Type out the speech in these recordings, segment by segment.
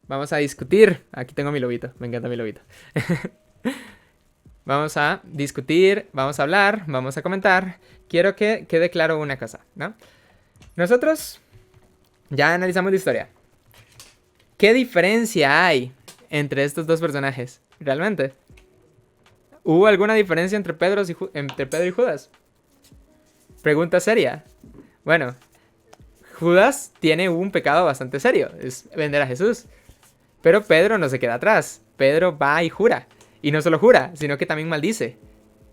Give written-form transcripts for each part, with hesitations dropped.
Vamos a discutir. Aquí tengo mi lobito. Me encanta mi lobito. Vamos a discutir, vamos a hablar, vamos a comentar. Quiero que quede claro una cosa, ¿no? Nosotros ya analizamos la historia. ¿Qué diferencia hay entre estos dos personajes? ¿Realmente? ¿Hubo alguna diferencia entre Pedro y Judas? Pregunta seria. Bueno, Judas tiene un pecado bastante serio, es vender a Jesús. Pero Pedro no se queda atrás. Pedro va y jura. Y no solo jura, sino que también maldice.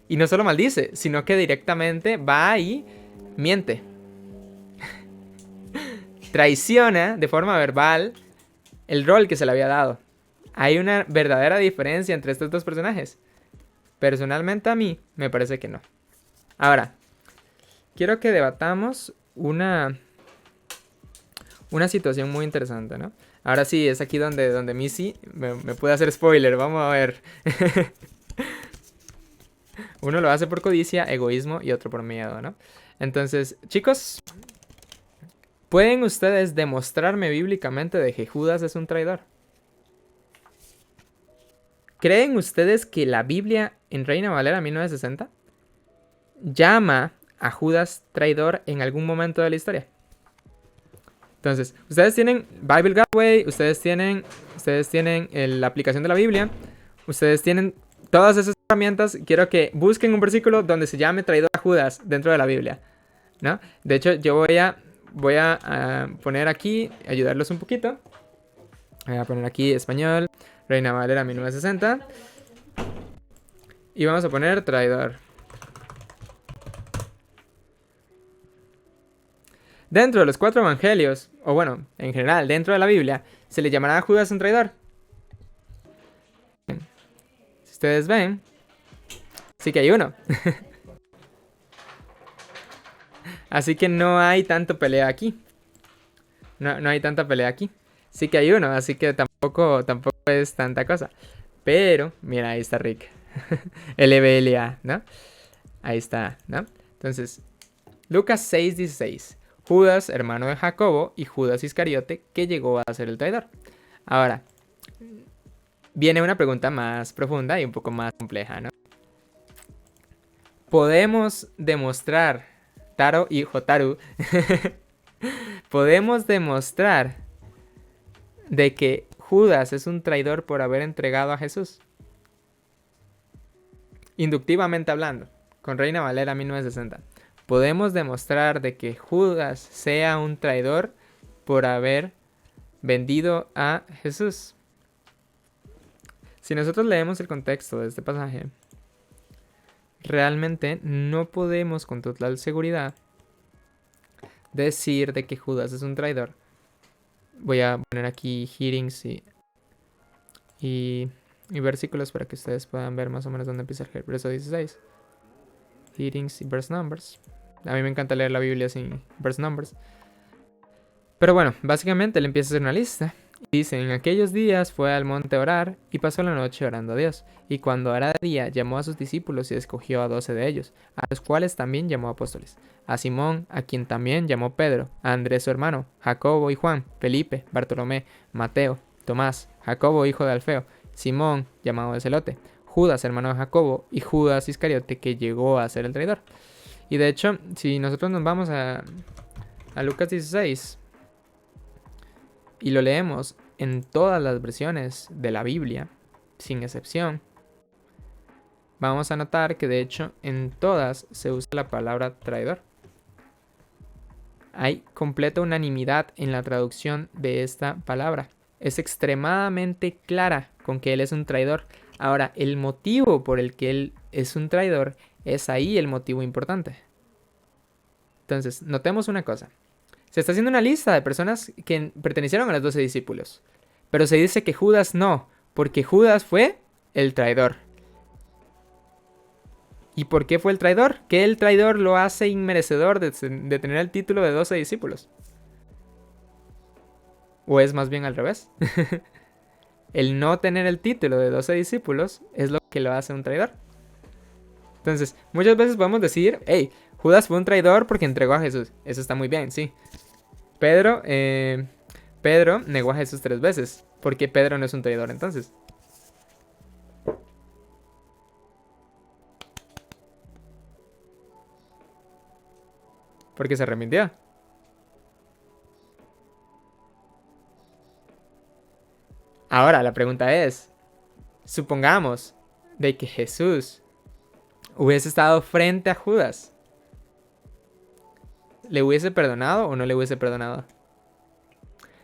Y no solo maldice, sino que directamente va y miente. Traiciona de forma verbal el rol que se le había dado. ¿Hay una verdadera diferencia entre estos dos personajes? Personalmente a mí me parece que no. Ahora, quiero que debatamos una situación muy interesante, ¿no? Ahora sí, es aquí donde Missy me puede hacer spoiler. Vamos a ver. Uno lo hace por codicia, egoísmo y otro por miedo, ¿no? Entonces, chicos, ¿pueden ustedes demostrarme bíblicamente de que Judas es un traidor? ¿Creen ustedes que la Biblia en Reina Valera 1960 llama a Judas traidor en algún momento de la historia? Entonces, ustedes tienen Bible Gateway, ustedes tienen la aplicación de la Biblia, ustedes tienen todas esas herramientas. Quiero que busquen un versículo donde se llame traidor a Judas dentro de la Biblia, ¿no? De hecho, yo voy a poner aquí, ayudarlos un poquito. Voy a poner aquí español, Reina Valera 1960. Y vamos a poner traidor. Dentro de los 4 evangelios, o bueno, en general, dentro de la Biblia, ¿se le llamará a Judas un traidor? Si ustedes ven, sí que hay uno. Así que no hay tanto pelea aquí. No hay tanta pelea aquí. Sí que hay uno, así que tampoco es tanta cosa. Pero, mira, ahí está Rick. LBLA, ¿no? Ahí está, ¿no? Entonces, Lucas 6:16. Judas, hermano de Jacobo, y Judas Iscariote, que llegó a ser el traidor. Ahora, viene una pregunta más profunda y un poco más compleja, ¿no? Podemos demostrar, Taro y Jotaru, podemos demostrar de que Judas es un traidor por haber entregado a Jesús. Inductivamente hablando, con Reina Valera 1960. Podemos demostrar de que Judas sea un traidor por haber vendido a Jesús. Si nosotros leemos el contexto de este pasaje, realmente no podemos con total seguridad decir de que Judas es un traidor. Voy a poner aquí hearings y versículos para que ustedes puedan ver más o menos dónde empieza el verso 16. Hearings y verse numbers. A mí me encanta leer la Biblia sin verse numbers. Pero bueno, básicamente él empieza a hacer una lista. Y dice, en aquellos días fue al monte a orar y pasó la noche orando a Dios. Y cuando era de día, llamó a sus discípulos y escogió a 12 de ellos, a los cuales también llamó apóstoles. A Simón, a quien también llamó Pedro, a Andrés su hermano, Jacobo y Juan, Felipe, Bartolomé, Mateo, Tomás, Jacobo hijo de Alfeo, Simón, llamado de Celote, Judas hermano de Jacobo y Judas Iscariote, que llegó a ser el traidor. Y de hecho, si nosotros nos vamos a Lucas 16 y lo leemos en todas las versiones de la Biblia, sin excepción, vamos a notar que de hecho en todas se usa la palabra traidor. Hay completa unanimidad en la traducción de esta palabra. Es extremadamente clara con que él es un traidor. Ahora, el motivo por el que él es un traidor es ahí el motivo importante. Entonces, notemos una cosa. Se está haciendo una lista de personas que pertenecieron a los 12 discípulos. Pero se dice que Judas no, porque Judas fue el traidor. ¿Y por qué fue el traidor? ¿Qué el traidor lo hace inmerecedor de tener el título de 12 discípulos? ¿O es más bien al revés? El no tener el título de 12 discípulos es lo que lo hace un traidor. Entonces, muchas veces podemos decir, hey, Judas fue un traidor porque entregó a Jesús. Eso está muy bien, sí. Pedro negó a Jesús 3 veces. ¿Por qué Pedro no es un traidor entonces? Porque se arrepintió. Ahora, la pregunta es, supongamos de que Jesús hubiese estado frente a Judas, ¿le hubiese perdonado o no le hubiese perdonado?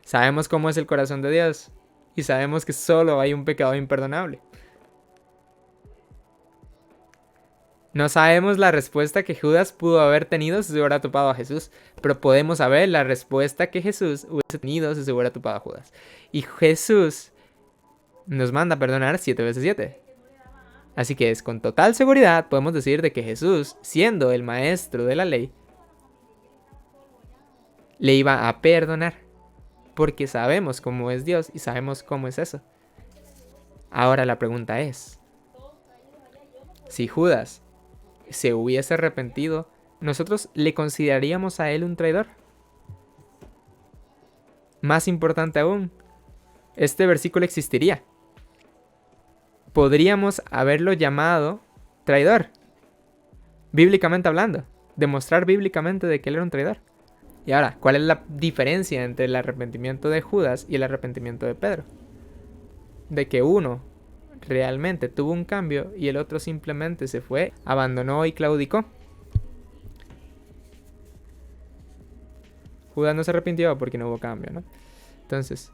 Sabemos cómo es el corazón de Dios y sabemos que solo hay un pecado imperdonable. No sabemos la respuesta que Judas pudo haber tenido si se hubiera topado a Jesús, pero podemos saber la respuesta que Jesús hubiese tenido si se hubiera topado a Judas. Y Jesús nos manda a perdonar 7 veces 7. Así que con total seguridad podemos decir de que Jesús, siendo el maestro de la ley, le iba a perdonar, porque sabemos cómo es Dios y sabemos cómo es eso. Ahora la pregunta es, si Judas se hubiese arrepentido, ¿nosotros le consideraríamos a él un traidor? Más importante aún, este versículo existiría. Podríamos haberlo llamado traidor, bíblicamente hablando, demostrar bíblicamente de que él era un traidor. Y ahora, ¿cuál es la diferencia entre el arrepentimiento de Judas y el arrepentimiento de Pedro? De que uno realmente tuvo un cambio y el otro simplemente se fue, abandonó y claudicó. Judas no se arrepintió porque no hubo cambio, ¿no? Entonces,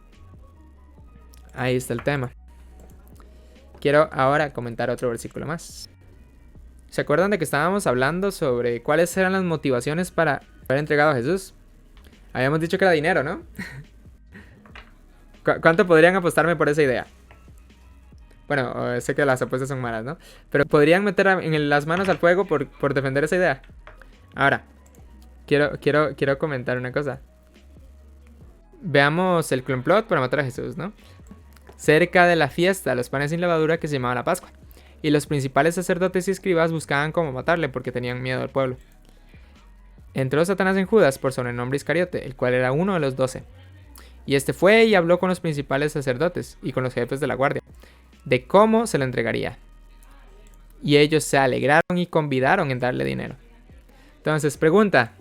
ahí está el tema. Quiero ahora comentar otro versículo más. ¿Se acuerdan de que estábamos hablando sobre cuáles eran las motivaciones para haber entregado a Jesús? Habíamos dicho que era dinero, ¿no? ¿Cuánto podrían apostarme por esa idea? Bueno, sé que las apuestas son malas, ¿no? Pero podrían meter las manos al fuego por defender esa idea. Ahora, quiero comentar una cosa. Veamos el complot para matar a Jesús, ¿no? Cerca de la fiesta de los panes sin levadura que se llamaba la Pascua. Y los principales sacerdotes y escribas buscaban cómo matarle porque tenían miedo al pueblo. Entró Satanás en Judas por sobrenombre Iscariote, el cual era uno de los 12. Y este fue y habló con los principales sacerdotes y con los jefes de la guardia, de cómo se lo entregaría. Y ellos se alegraron y convidaron en darle dinero. Entonces, pregunta,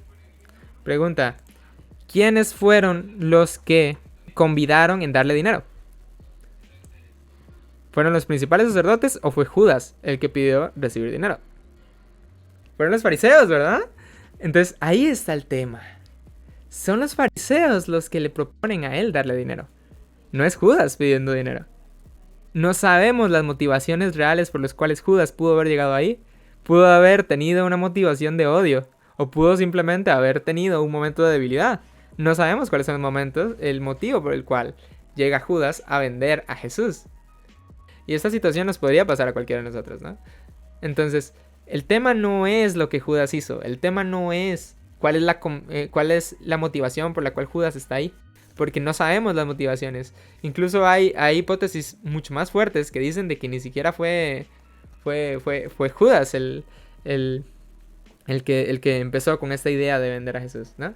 ¿quiénes fueron los que convidaron en darle dinero? ¿Fueron los principales sacerdotes o fue Judas el que pidió recibir dinero? Fueron los fariseos, ¿verdad? Entonces, ahí está el tema. Son los fariseos los que le proponen a él darle dinero. No es Judas pidiendo dinero. No sabemos las motivaciones reales por las cuales Judas pudo haber llegado ahí. Pudo haber tenido una motivación de odio. O pudo simplemente haber tenido un momento de debilidad. No sabemos cuáles son los momentos, el motivo por el cual llega Judas a vender a Jesús. Y esta situación nos podría pasar a cualquiera de nosotros, ¿no? Entonces, el tema no es lo que Judas hizo. El tema no es cuál es la motivación por la cual Judas está ahí. Porque no sabemos las motivaciones. Incluso hay hipótesis mucho más fuertes que dicen de que ni siquiera fue Judas el que empezó con esta idea de vender a Jesús, ¿no?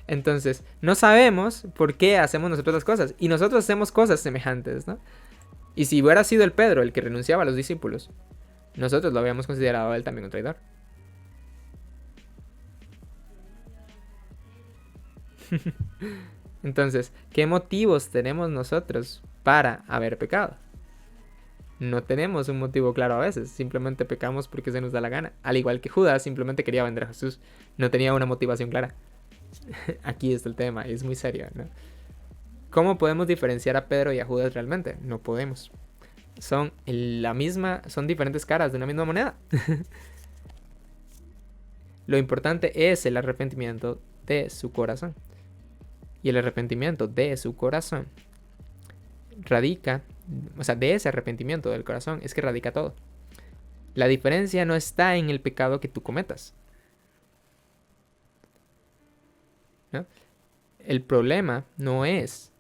Entonces, no sabemos por qué hacemos nosotros las cosas. Y nosotros hacemos cosas semejantes, ¿no? Y si hubiera sido el Pedro el que renunciaba a los discípulos, nosotros lo habíamos considerado a él también un traidor. Entonces, ¿qué motivos tenemos nosotros para haber pecado? No tenemos un motivo claro a veces. Simplemente pecamos porque se nos da la gana. Al igual que Judas simplemente quería vender a Jesús. No tenía una motivación clara. Aquí está el tema y es muy serio, ¿no? ¿Cómo podemos diferenciar a Pedro y a Judas realmente? No podemos. Son diferentes caras de una misma moneda. Lo importante es el arrepentimiento de su corazón. Y el arrepentimiento de su corazón radica, o sea, de ese arrepentimiento del corazón es que radica todo. La diferencia no está en el pecado que tú cometas, ¿no? El problema no es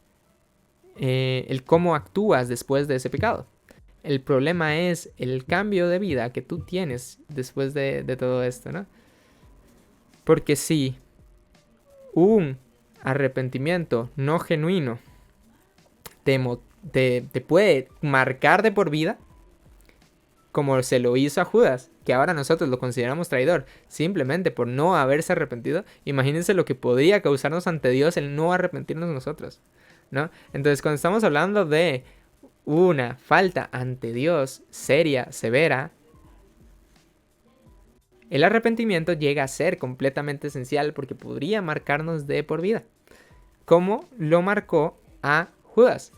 el cómo actúas después de ese pecado. El problema es el cambio de vida que tú tienes después de todo esto, ¿no? Porque si un arrepentimiento no genuino te puede marcar de por vida, como se lo hizo a Judas, que ahora nosotros lo consideramos traidor, simplemente por no haberse arrepentido. Imagínense lo que podría causarnos ante Dios el no arrepentirnos nosotros, ¿no? Entonces, cuando estamos hablando de una falta ante Dios seria, severa, el arrepentimiento llega a ser completamente esencial porque podría marcarnos de por vida, como lo marcó a Judas.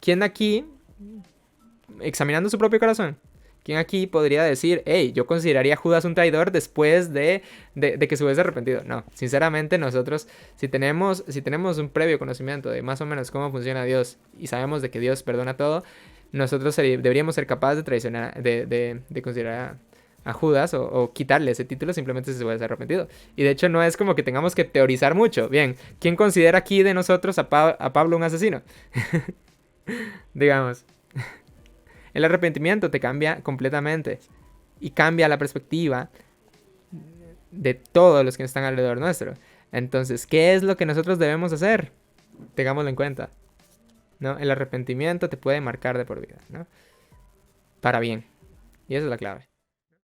¿Quién aquí, examinando su propio corazón, quién aquí podría decir, hey, yo consideraría a Judas un traidor después de que se hubiese arrepentido? No, sinceramente nosotros, si tenemos un previo conocimiento de más o menos cómo funciona Dios y sabemos de que Dios perdona todo, nosotros deberíamos ser capaces de traicionar, de considerar a Judas o quitarle ese título simplemente si se hubiese arrepentido. Y de hecho no es como que tengamos que teorizar mucho. Bien, ¿quién considera aquí de nosotros a Pablo un asesino? Digamos. El arrepentimiento te cambia completamente y cambia la perspectiva de todos los que están alrededor nuestro. Entonces, ¿qué es lo que nosotros debemos hacer? Tengámoslo en cuenta, ¿no? El arrepentimiento te puede marcar de por vida, ¿no? Para bien. Y esa es la clave.